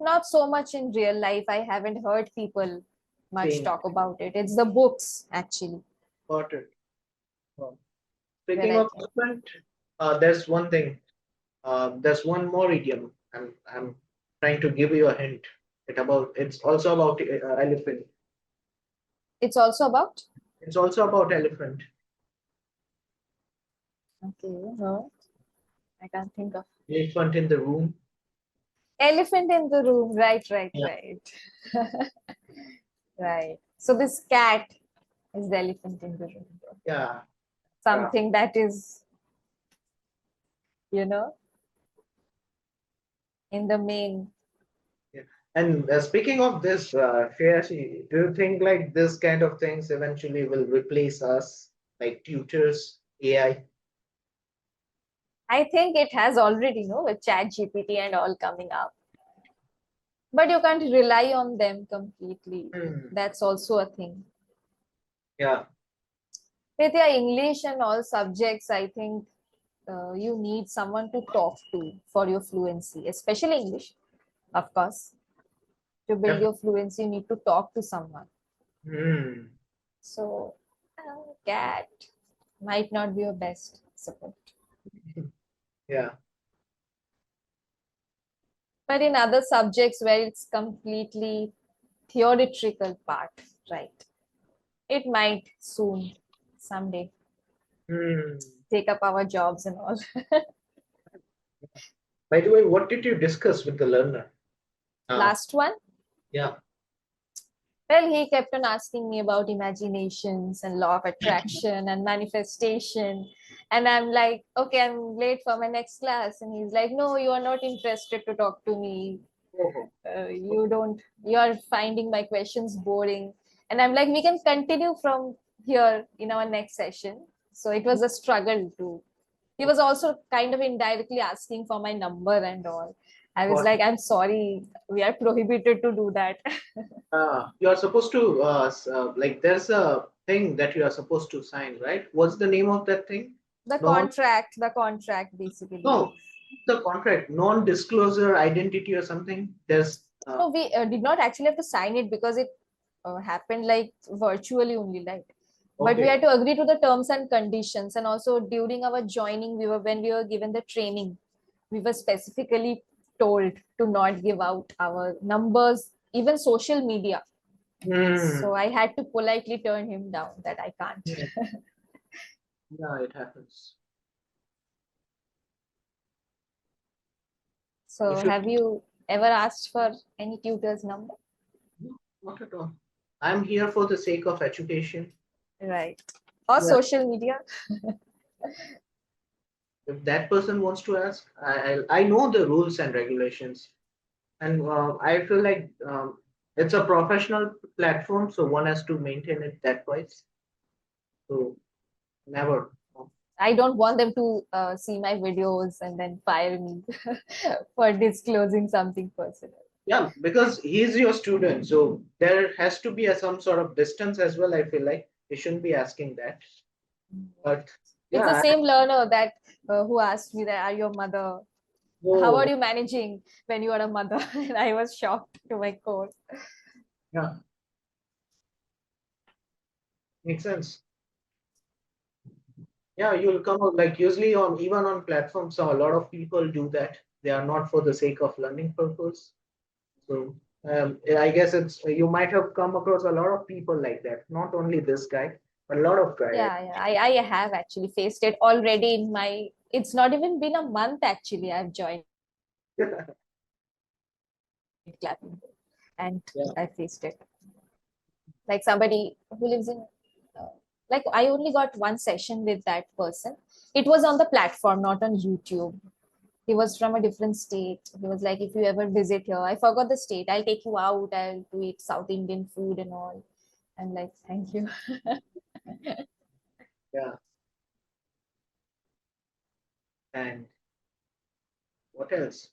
Not so much in real life. I haven't heard people much Same. talk about it. It's the books actually Got it. Wow. where Speaking I of can. elephant, there's one thing. There's one more idiom. I'm trying to give you a hint. It's also about elephant. It's also about. It's also about elephant. Okay, no, I can't think of. Elephant in the room. Elephant in the room. Right, right, Yeah. right. Right. So this cat is the elephant in the room. Yeah. Yeah. Something that is, you know, in the main. Yeah. And speaking of this, Shreyashi, do you think like this kind of things eventually will replace us, like tutors, AI? I think it has already, with Chat GPT and all coming up. But you can't rely on them completely. Hmm. That's also a thing. Yeah. With your English and all subjects, I think you need someone to talk to for your fluency, especially English, of course. To build Def- your fluency, you need to talk to someone. hmm. So, cat might not be your best support. Yeah. But in other subjects where it's completely theoretical part, right? It might soon, someday, Hmm. take up our jobs and all. By the way, what did you discuss with the learner? Uh, Last one. yeah. Well, he kept on asking me about imaginations and law of attraction and manifestation. And I'm like, okay, I'm late for my next class. And he's like, no, you are not interested to talk to me. Oh, You are finding my questions boring. And I'm like, we can continue from here in our next session. So it was a struggle to. He was also kind of indirectly asking for my number and all. I was What? like, I'm sorry, we are prohibited to do that. You are supposed to like there's a thing that you are supposed to sign, right? What's the name of that thing? Non The contract basically. no the contract non-disclosure identity or something. There's No, we did not actually have to sign it because it happened like virtually only, like. But we okay. had to agree to the terms and conditions, and also during our joining, when we were given the training, we were specifically told to not give out our numbers, even social media. So Hmm. I had to politely turn him down that I can't. Yeah, yeah, it happens. You So should. have you ever asked for any tutor's number? No, not at all. I'm here for the sake of education. Right. Or Yeah, social media? if that person wants to ask, I know the rules and regulations, and I feel like it's a professional platform, so one has to maintain it that wise. So never. I don't want them to see my videos and then fire me for disclosing something personal. Yeah, because he's your student, so there has to be some sort of distance as well. I feel like he shouldn't be asking that. But It's the yeah, same learner that who asked me that, are you a mother? How are oh you managing when you are a mother? And I was shocked to my core. yeah, makes sense. Yeah, you'll come out like usually on even on platforms, so a lot of people do that. They are not for the sake of learning purpose. So I guess it's you might have come across a lot of people like that. Not only this guy, but a lot of guys. Yeah, I have actually faced it already in my, it's not even been a month actually. I've joined Clapingo and Yeah. I faced it. Like somebody who lives in, uh, like I only got one session with that person. It was on the platform, not on YouTube. He was from a different state. He was like, if you ever visit here, I forgot the state, I'll take you out, I'll to eat South Indian food and all. I'm like, thank you. Yeah. And what else?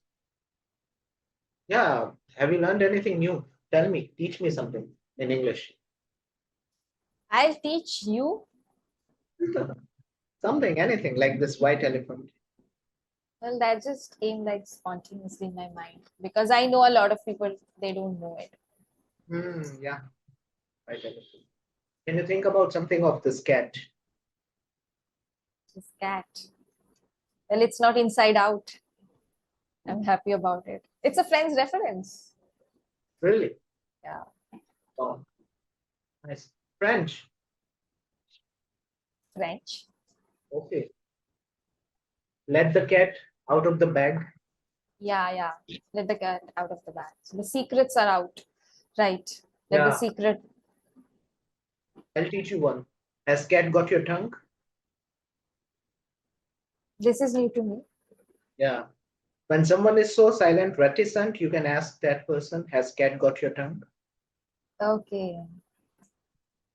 Yeah. Have you learned anything new? Tell me, teach me something in English. I'll teach you. Something, anything like this white elephant. Well, that just came like spontaneously in my mind because I know a lot of people, they don't know it. Yeah, white elephant. Can you think about something of this cat? This cat. Well, it's not Inside Out. I'm happy about it. It's a Friends reference. Really? Yeah. Oh, nice. French. French. Okay. Let the cat out of the bag. Yeah. Let the cat out of the bag. So the secrets are out. Right. Let the Yeah, secret. I'll teach you one. Has cat got your tongue? This is new to me. Yeah. When someone is so silent, reticent, you can ask that person, has cat got your tongue? Okay.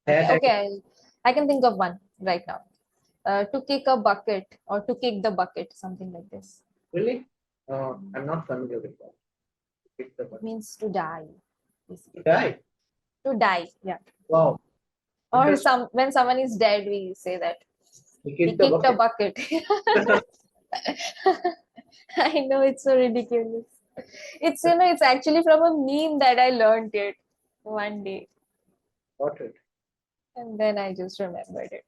Okay. That I I can think of one right now. To kick a bucket or to kick the bucket, something like this. really? I'm not familiar with that. Pick the It button. means to die, basically. Die. To die, yeah. Wow. Or Interesting. some when someone is dead, we say that You he kick the kicked a bucket. bucket. I know it's so ridiculous. It's actually from a meme that I learned it one day, Got it. and then I just remembered it.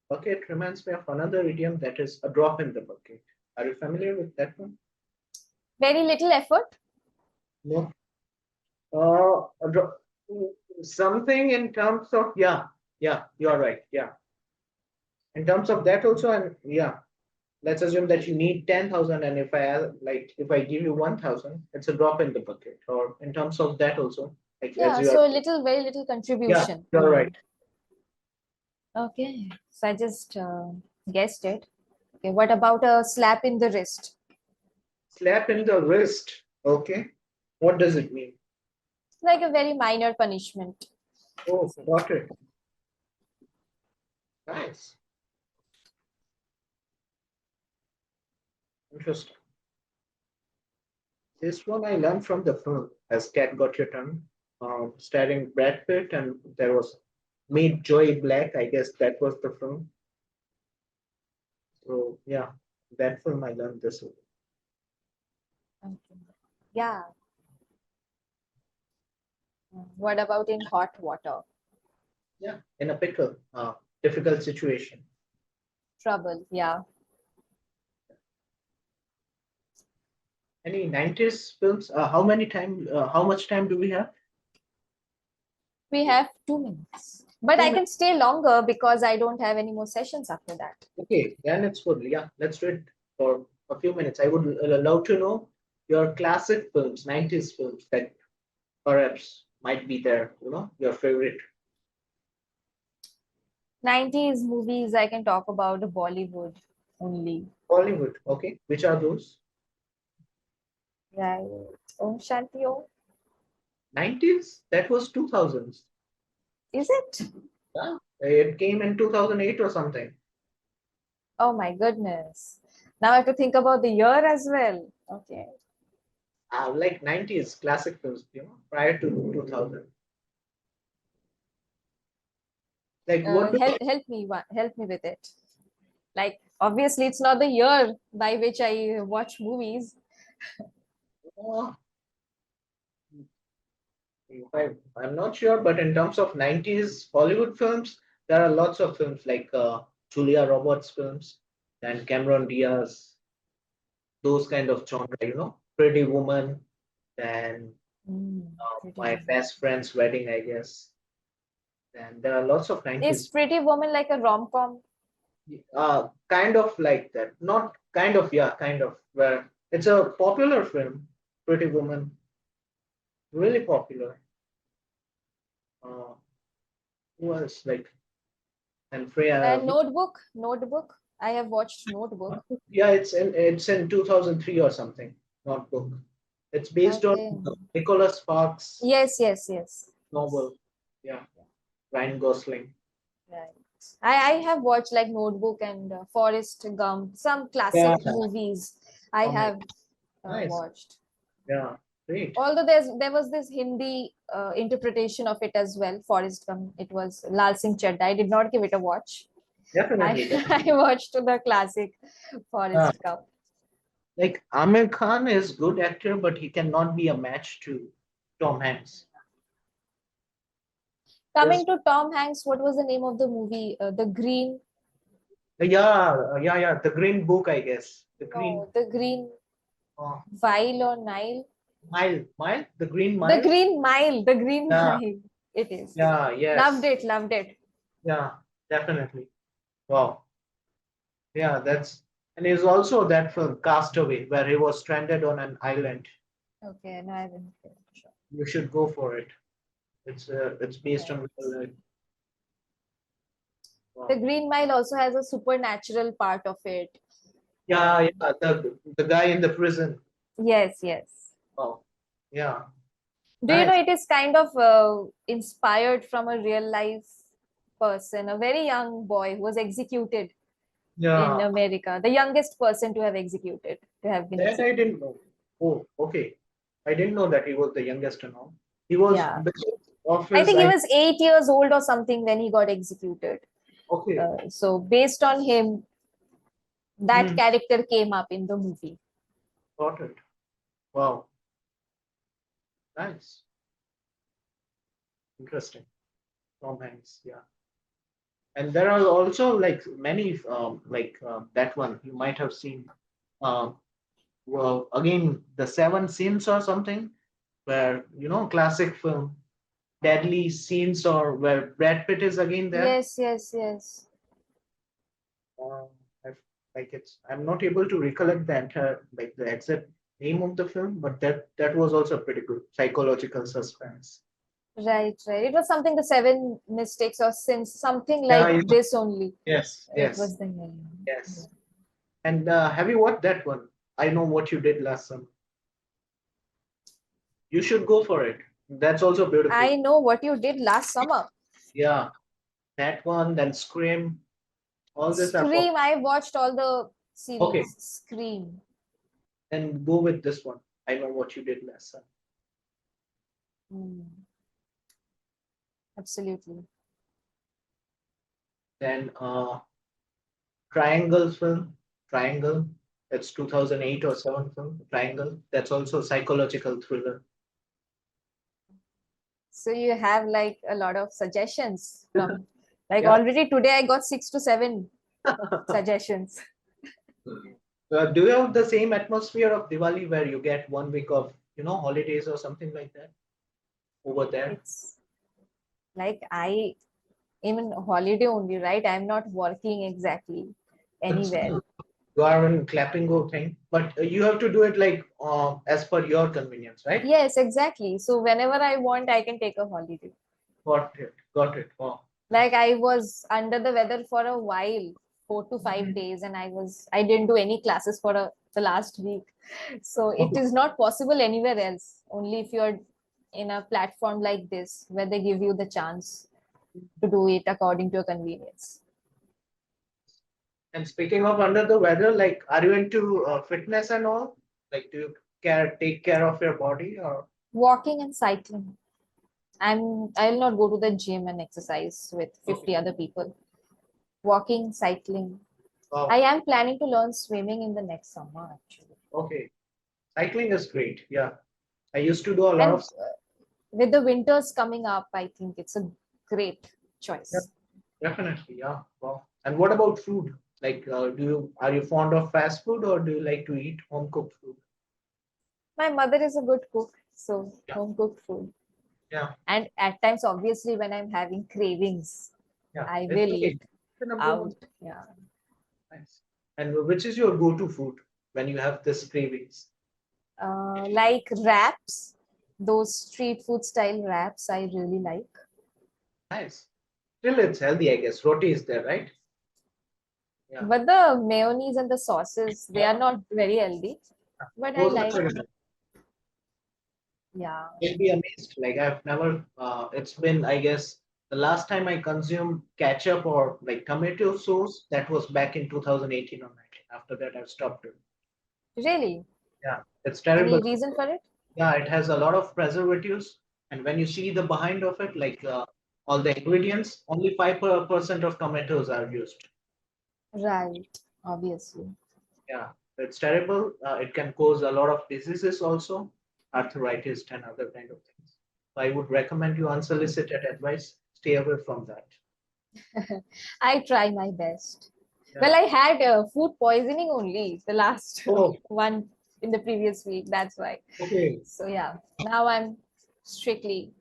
Bucket reminds me of another idiom that is a drop in the bucket. Are you familiar with that one? Very little effort. No. A drop, something in terms of yeah, you're right. Yeah. In terms of that also, and yeah, let's assume that you need 10,000, and if I give you 1,000, it's a drop in the bucket. Or in terms of that also, like as Yeah, you are, so a little, very little yeah, contribution you you're right. made. Okay, so I just guessed it. Okay, what about a slap in the wrist? Slap in the wrist. Okay. What does it mean? Like a very minor punishment. Oh, got it. Nice. Interesting. This one I learned from the film, As Cat Got Your Tongue, starring Brad Pitt, and there was Meet Joey Black. I guess that was the film. So yeah, that film I learned this one. Okay. Yeah. What about in hot water? Yeah, in a pickle, difficult situation. Trouble. Yeah. Any 90s films? How much time do we have? We have 2 minutes. But I 2 minutes. can stay longer because I don't have any more sessions after that. Okay, then it's good. Yeah, let's do it for a few minutes. I would love to know your classic films, 90s films that perhaps might be there, your favorite. 90s movies, I can talk about Bollywood only. Bollywood, okay. Which are those? Right. Om Shanti Om. 90s? That was 2000s. Is it? Yeah, it came in 2008 or something. Oh my goodness. Now I have to think about the year as well. Okay. Like 90s classic films, prior to 2000. Like what do Help me with it. Like obviously it's not the year by which I watch movies. uh, I'm not sure, but in terms of 90s Hollywood films, there are lots of films like Julia Roberts films and Cameron Diaz, those kind of genre, Pretty Woman and Pretty My Woman. Best Friend's Wedding, I guess. And there are lots of Is 90s, Pretty Woman like a rom-com? kind of like that. Not kind of, yeah, kind of. Where it's a popular film, Pretty Woman, really popular. Uh, who else? Like, and Freya. And Notebook. I have watched Notebook. Yeah, it's in 2003 or something. Notebook. It's based on Okay. Nicholas Sparks' Yes, yes, yes. Yes. novel. Yeah, Ryan Gosling. Right. I have watched like Notebook and Forrest Gump, some classic Yeah, movies I oh my, have nice. watched. Yeah, great. Although there was this Hindi interpretation of it as well, Forrest Gump. It was Lal Singh Chadda. I did not give it a watch. I Definitely. I watched the classic Yeah, Forrest Gump. like Amir Khan is good actor, but he cannot be a match to Tom Hanks. There's, Coming to Tom Hanks, what was the name of the movie? The Green. yeah, the Green Book, I guess. The Green No, the Green uh, Vile or Nile. The Green The Mile. Green Mile. The Green Yeah, Mile. It is. yeah, Loved yes, it. Loved it. yeah, definitely. Wow, yeah, and there's also that film Castaway, where he was stranded on an island. Okay, no, I haven't. Sure. You should go for it. It's based on Right. real life. The Wow. Green Mile also has a supernatural part of it. Yeah, Um, yeah, the guy in the prison. yes, yes. Wow. Yeah. Do you know Nice. it is kind of inspired from a real life person, a very young boy who was executed in Yeah. America, the youngest person to have executed, to have been That I executed. didn't know. Oh, okay. I didn't know that he was the youngest and all. He was Yeah. because of I his think he I was 8 years old or something when he got executed. okay. So based on him, that Hmm. character came up in the movie. Got it. Wow. Nice. Interesting. Tom Hanks. Yeah. And there are also like many like that one you might have seen. Um, well, again, the Seven Sins or something, where classic film, deadly scenes, or where Brad Pitt is again there. Yes, yes, yes. Um, I've, like I'm not able to recollect the entire like the exact name of the film, but that was also pretty good psychological suspense. Right, right. It was something the seven mistakes or sins, something Yeah, like yeah. this only. Yes, It yes, was the name. Yeah. yes. And have you watched that one? I know what you did last summer. You should go for it. That's also beautiful. I know what you did last summer. Yeah, that one, then Scream, all this are Scream, I watched all the okay. series. Scream. Then go with this one. I know what you did last summer. Mm, absolutely. Then Triangle film, Triangle. It's 2008 or 7 film, Triangle. That's also psychological thriller. So you have like a lot of suggestions from like Yeah. already today I got 6 to 7 suggestions. Do you have the same atmosphere of Diwali where you get 1 week of, holidays or something like that over there? It's like I am in holiday only, right? I'm not working exactly But anywhere. still, you are in Clapingo thing, but you have to do it like as per your convenience, right? Yes, exactly. So whenever I want, I can take a holiday. Got it. Got it. Wow. Like I was under the weather for a while, 4 to 5 days, and I didn't do any classes for the last week. So it is not possible anywhere else. Only if you're in a platform like this where they give you the chance to do it according to your convenience. And speaking of under the weather, like, are you into fitness and all? Like, do you take care of your body or? Walking and cycling. I'll not go to the gym and exercise with Okay. 50 other people. Walking, cycling. I Wow. am planning to learn swimming in the next summer actually. Okay. Cycling is great. Yeah. I used to do a lot And of. with the winters coming up, I think it's a great Yeah, choice. definitely. Yeah. Wow. And what about food? Like, are you fond of fast food or do you like to eat home cooked food? My mother is a good cook, so Yeah. home cooked food. Yeah. And at times, obviously, when I'm having cravings, Yeah. I It's will okay. eat The number one. out. Yeah. Nice. And which is your go-to food when you have this cravings? Like wraps, those street food style wraps, I really like. Nice. Still, it's healthy, I guess. Roti is there, right? Yeah. But the mayonnaise and the sauces, they are not very healthy. But I Those like, are. yeah. You'll be amazed. Like I've never. It's been, I guess, the last time I consumed ketchup or like tomato sauce. That was back in 2018 or 19. After that, I've stopped it. Really? Yeah, it's Any terrible. reason for it? Yeah, it has a lot of preservatives, and when you see the behind of it, like all the ingredients, only 5% of tomatoes are used. Right, obviously. Yeah, it's terrible. It can cause a lot of diseases also, arthritis and other kind of things. So I would recommend you unsolicited advice. Stay away from that. I try my best. Yeah. Well, I had food poisoning only the last Oh, one in the previous week. That's why. okay. So yeah, now I'm strictly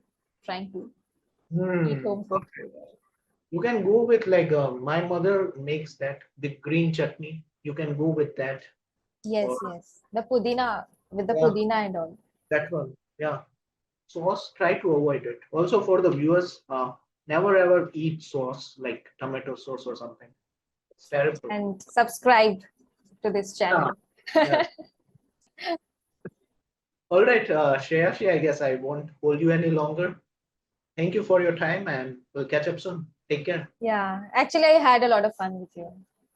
trying to eat Hmm. home cooked Okay. food. You can go with like my mother makes that the green chutney. You can go with that. Or Yes, yes. The pudina with the yeah, pudina and all. that one. Yeah. Sauce, try to avoid it. Also for the viewers, never ever eat sauce like tomato sauce or something. It's terrible. And subscribe to this Yeah. channel. Yeah. All right, Shreyashi, I guess I won't hold you any longer. Thank you for your time and we'll catch up soon. Take care. Yeah, actually, I had a lot of fun with you.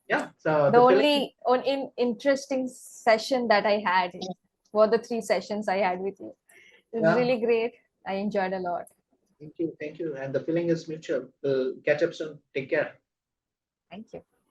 Yeah, so The the feeling, only interesting session that I had were the 3 sessions I had with you. It was yeah, really great. I enjoyed a lot. thank you, thank you. And the feeling is mutual. We'll catch up soon. Take care. Thank you.